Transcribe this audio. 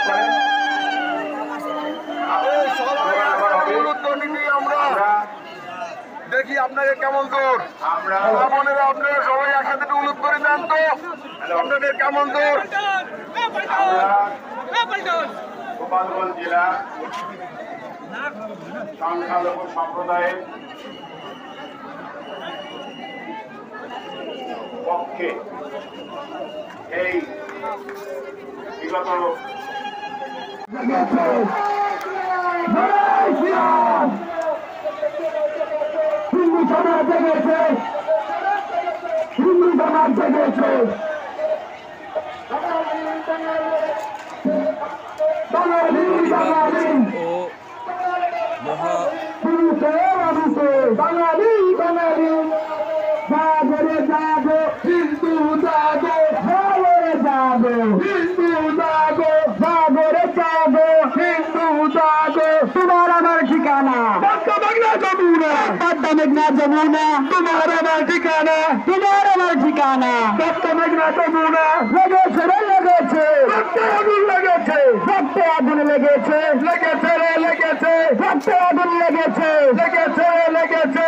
করেন। দেখি আপনাকে কেমন জোর, আমরা আপনারা সবাই একসাথে উলুদ করে দেন তো, আপনাদের কেমন জোর। গোপালগঞ্জ জেলা সংখ্যালঘু সম্প্রদায়ের পক্ষে এই বিগত হিন্দু সমাজ জেগেছে, হিন্দু সমাজ জেগেছে, বাঙালি বাঙালি বাঙালি বাঙালি জাগরে জাগো হিন্দু জাগো, জাগরে জাগো হিন্দু জাগো, জাগরে জাগো হিন্দু জাগো। তোমার আমার ঠিকানা বাংলা যমুনা, মেঘনা যমুনা, তোমার আমার ঠিকানা, তোমার আমার ঠিকানা মেঘনা যমুনা। লেগেছে রে লেগেছে, আগুন লেগেছে, রক্তে আগুন লেগেছে, লেগেছে রে লেগেছে, রক্তে আগুন লেগেছে, লেগেছে লেগেছে।